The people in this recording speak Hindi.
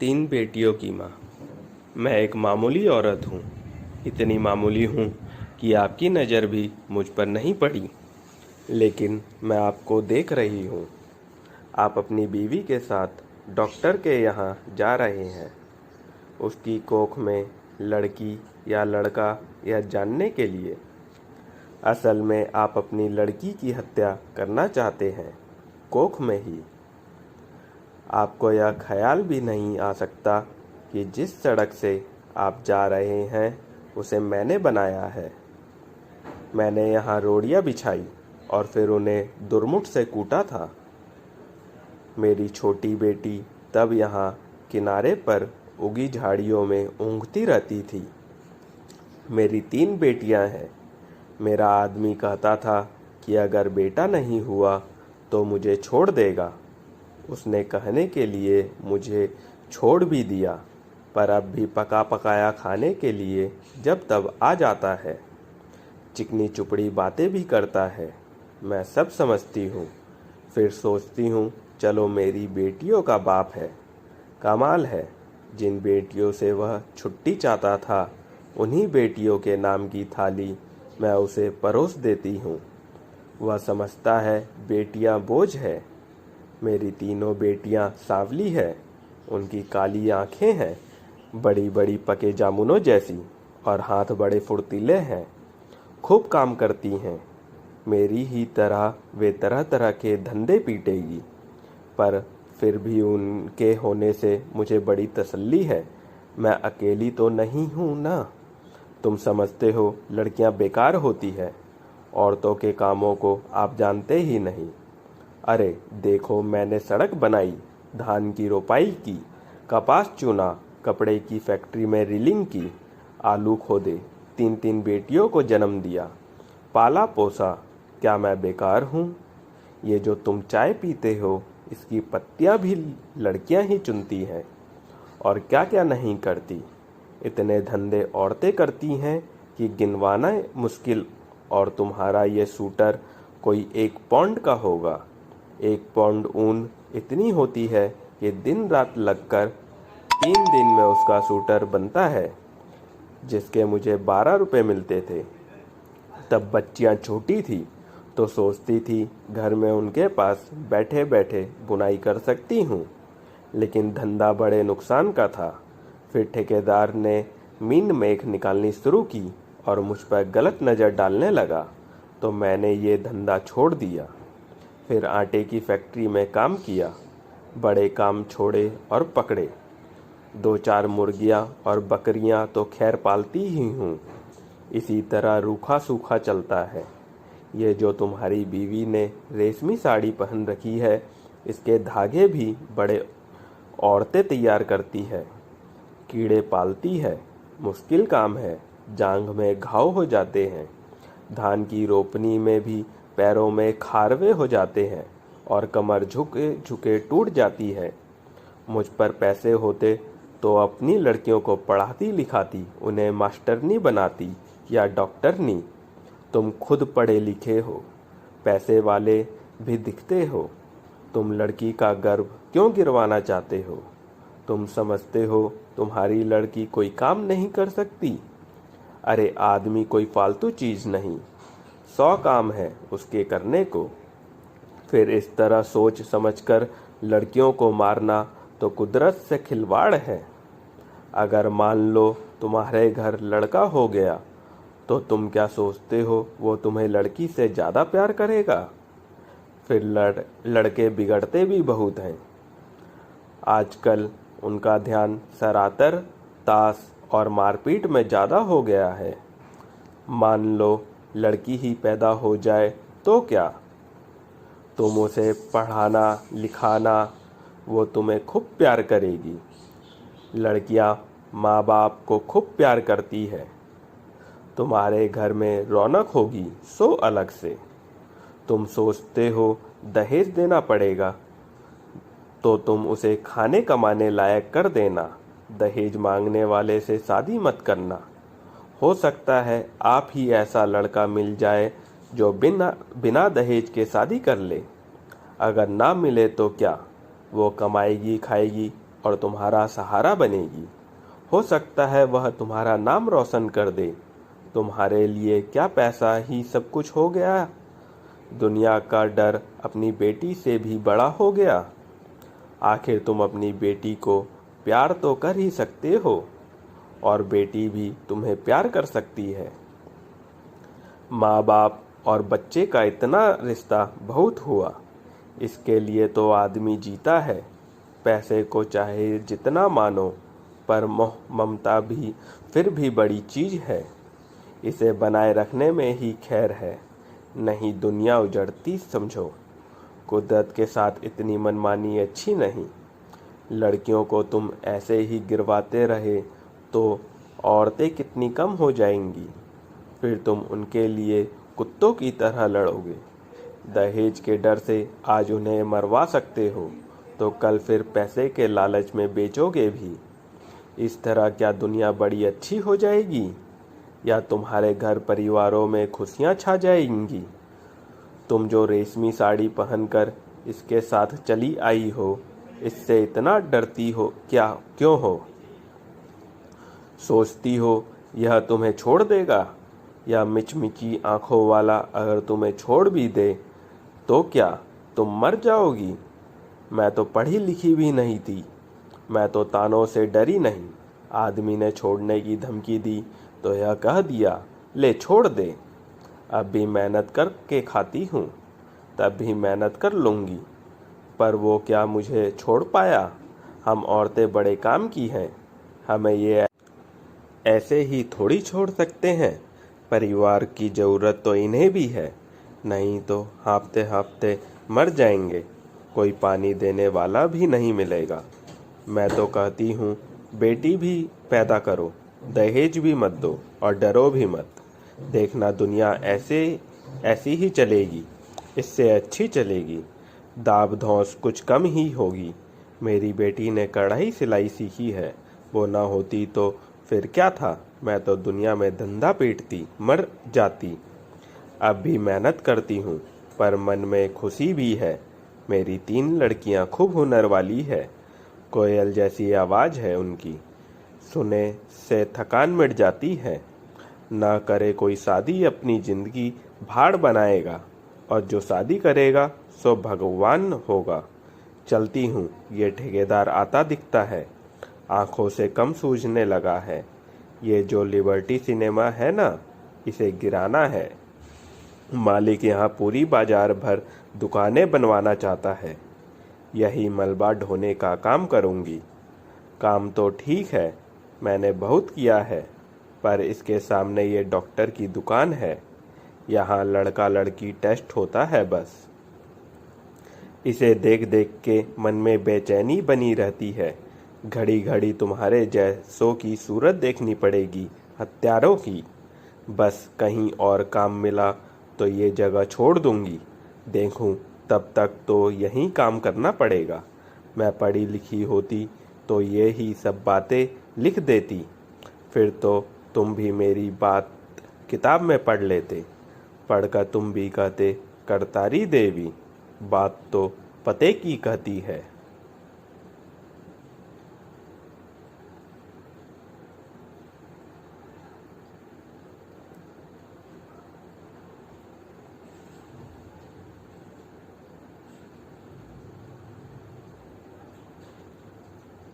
तीन बेटियों की माँ। मैं एक मामूली औरत हूँ। इतनी मामूली हूँ कि आपकी नज़र भी मुझ पर नहीं पड़ी। लेकिन मैं आपको देख रही हूँ। आप अपनी बीवी के साथ डॉक्टर के यहाँ जा रहे हैं। उसकी कोख में लड़की या लड़का यह जानने के लिए। असल में आप अपनी लड़की की हत्या करना चाहते हैं, कोख में ही। आपको यह ख्याल भी नहीं आ सकता कि जिस सड़क से आप जा रहे हैं उसे मैंने बनाया है। मैंने यहाँ रोड़ियाँ बिछाई और फिर उन्हें दुर्मुठ से कूटा था। मेरी छोटी बेटी तब यहाँ किनारे पर उगी झाड़ियों में ऊँघती रहती थी। मेरी तीन बेटियाँ हैं। मेरा आदमी कहता था कि अगर बेटा नहीं हुआ तो मुझे छोड़ देगा। उसने कहने के लिए मुझे छोड़ भी दिया, पर अब भी पका पकाया खाने के लिए जब तब आ जाता है। चिकनी चुपड़ी बातें भी करता है। मैं सब समझती हूँ। फिर सोचती हूँ, चलो मेरी बेटियों का बाप है। कमाल है, जिन बेटियों से वह छुट्टी चाहता था उन्हीं बेटियों के नाम की थाली मैं उसे परोस देती हूँ। वह समझता है बेटियाँ बोझ है। मेरी तीनों बेटियां सांवली है। उनकी काली आंखें हैं, बड़ी बड़ी पके जामुनों जैसी, और हाथ बड़े फुर्तीले हैं। खूब काम करती हैं। मेरी ही तरह वे तरह तरह के धंधे पीटेगी, पर फिर भी उनके होने से मुझे बड़ी तसल्ली है। मैं अकेली तो नहीं हूँ ना। तुम समझते हो लड़कियां बेकार होती है। औरतों के कामों को आप जानते ही नहीं। अरे देखो, मैंने सड़क बनाई, धान की रोपाई की, कपास चुना, कपड़े की फैक्ट्री में रीलिंग की, आलू खोदे, तीन तीन बेटियों को जन्म दिया, पाला पोसा। क्या मैं बेकार हूँ? ये जो तुम चाय पीते हो इसकी पत्तियाँ भी लड़कियाँ ही चुनती हैं। और क्या क्या नहीं करती। इतने धंधे औरतें करती हैं कि गिनवाना मुश्किल। और तुम्हारा ये सूटर कोई 1 पौंड का होगा। 1 पौंड ऊन इतनी होती है कि दिन रात लगकर 3 दिन में उसका सूटर बनता है, जिसके मुझे 12 रुपए मिलते थे। तब बच्चियां छोटी थी तो सोचती थी घर में उनके पास बैठे बैठे बुनाई कर सकती हूँ। लेकिन धंधा बड़े नुकसान का था। फिर ठेकेदार ने मीन मेख निकालनी शुरू की और मुझ पर गलत नज़र डालने लगा, तो मैंने ये धंधा छोड़ दिया। फिर आटे की फैक्ट्री में काम किया। बड़े काम छोड़े और पकड़े। 2-4 मुर्गियाँ और बकरियाँ तो खैर पालती ही हूँ। इसी तरह रूखा सूखा चलता है। ये जो तुम्हारी बीवी ने रेशमी साड़ी पहन रखी है, इसके धागे भी बड़े औरतें तैयार करती है। कीड़े पालती है, मुश्किल काम है। जांघ में घाव हो जाते हैं। धान की रोपनी में भी पैरों में खारवे हो जाते हैं और कमर झुके झुके टूट जाती है। मुझ पर पैसे होते तो अपनी लड़कियों को पढ़ाती लिखाती, उन्हें मास्टरनी बनाती या डॉक्टरनी। तुम खुद पढ़े लिखे हो, पैसे वाले भी दिखते हो। तुम लड़की का गर्भ क्यों गिरवाना चाहते हो? तुम समझते हो तुम्हारी लड़की कोई काम नहीं कर सकती? अरे आदमी कोई फालतू चीज़ नहीं, 100 काम है उसके करने को। फिर इस तरह सोच समझकर लड़कियों को मारना तो कुदरत से खिलवाड़ है। अगर मान लो तुम्हारे घर लड़का हो गया, तो तुम क्या सोचते हो वो तुम्हें लड़की से ज़्यादा प्यार करेगा? फिर लड़के बिगड़ते भी बहुत हैं। आजकल उनका ध्यान सरातर, ताश और मारपीट में ज़्यादा हो गया है। मान लो लड़की ही पैदा हो जाए तो क्या? तुम उसे पढ़ाना लिखाना, वो तुम्हें खूब प्यार करेगी। लड़कियां माँ बाप को खूब प्यार करती है। तुम्हारे घर में रौनक होगी सो अलग से। तुम सोचते हो दहेज देना पड़ेगा, तो तुम उसे खाने कमाने लायक कर देना। दहेज मांगने वाले से शादी मत करना। हो सकता है आप ही ऐसा लड़का मिल जाए जो बिना दहेज के शादी कर ले। अगर ना मिले तो क्या, वो कमाएगी खाएगी, और तुम्हारा सहारा बनेगी। हो सकता है वह तुम्हारा नाम रोशन कर दे। तुम्हारे लिए क्या पैसा ही सब कुछ हो गया? दुनिया का डर अपनी बेटी से भी बड़ा हो गया। आखिर तुम अपनी बेटी को प्यार तो कर ही सकते हो, और बेटी भी तुम्हें प्यार कर सकती है। माँ बाप और बच्चे का इतना रिश्ता बहुत हुआ। इसके लिए तो आदमी जीता है। पैसे को चाहे जितना मानो, पर मोह ममता भी फिर भी बड़ी चीज़ है। इसे बनाए रखने में ही खैर है, नहीं दुनिया उजड़ती समझो। कुदरत के साथ इतनी मनमानी अच्छी नहीं। लड़कियों को तुम ऐसे ही गिरवाते रहे तो औरतें कितनी कम हो जाएंगी। फिर तुम उनके लिए कुत्तों की तरह लड़ोगे। दहेज के डर से आज उन्हें मरवा सकते हो, तो कल फिर पैसे के लालच में बेचोगे भी। इस तरह क्या दुनिया बड़ी अच्छी हो जाएगी, या तुम्हारे घर परिवारों में खुशियाँ छा जाएंगी? तुम जो रेशमी साड़ी पहनकर इसके साथ चली आई हो, इससे इतना डरती हो क्यों हो? सोचती हो यह तुम्हें छोड़ देगा? या मिचमिची आंखों वाला अगर तुम्हें छोड़ भी दे तो क्या तुम मर जाओगी? मैं तो पढ़ी लिखी भी नहीं थी। मैं तो तानों से डरी नहीं। आदमी ने छोड़ने की धमकी दी तो यह कह दिया, ले छोड़ दे। अब भी मेहनत करके खाती हूँ, तब भी मेहनत कर लूँगी। पर वो क्या मुझे छोड़ पाया? हम औरतें बड़े काम की हैं। हमें ये ऐसे ही थोड़ी छोड़ सकते हैं। परिवार की ज़रूरत तो इन्हें भी है, नहीं तो हाँफते हाँफते मर जाएंगे। कोई पानी देने वाला भी नहीं मिलेगा। मैं तो कहती हूँ बेटी भी पैदा करो, दहेज भी मत दो और डरो भी मत। देखना दुनिया ऐसी ही चलेगी, इससे अच्छी चलेगी। दाब धौंस कुछ कम ही होगी। मेरी बेटी ने कढ़ाई सिलाई सीखी है, वो ना होती तो फिर क्या था? मैं तो दुनिया में धंधा पीटती मर जाती। अब भी मेहनत करती हूँ, पर मन में खुशी भी है। मेरी 3 लड़कियाँ खूब हुनर वाली है। कोयल जैसी आवाज़ है उनकी, सुने से थकान मिट जाती है। ना करे कोई शादी अपनी ज़िंदगी भाड़ बनाएगा, और जो शादी करेगा सो भगवान होगा। चलती हूँ, ये ठेकेदार आता दिखता है, आंखों से कम सूझने लगा है। ये जो लिबर्टी सिनेमा है ना, इसे गिराना है। मालिक यहाँ पूरी बाजार भर दुकानें बनवाना चाहता है। यही मलबा ढोने का काम करूँगी। काम तो ठीक है, मैंने बहुत किया है, पर इसके सामने ये डॉक्टर की दुकान है। यहाँ लड़का लड़की टेस्ट होता है बस। इसे देख देख के मन में बेचैनी बनी रहती है। घड़ी घड़ी तुम्हारे जैसों की सूरत देखनी पड़ेगी, हत्यारों की। बस कहीं और काम मिला तो ये जगह छोड़ दूंगी। देखूं तब तक तो यहीं काम करना पड़ेगा। मैं पढ़ी लिखी होती तो ये ही सब बातें लिख देती। फिर तो तुम भी मेरी बात किताब में पढ़ लेते। पढ़कर तुम भी कहते करतारी देवी। बात तो पते की कहती है।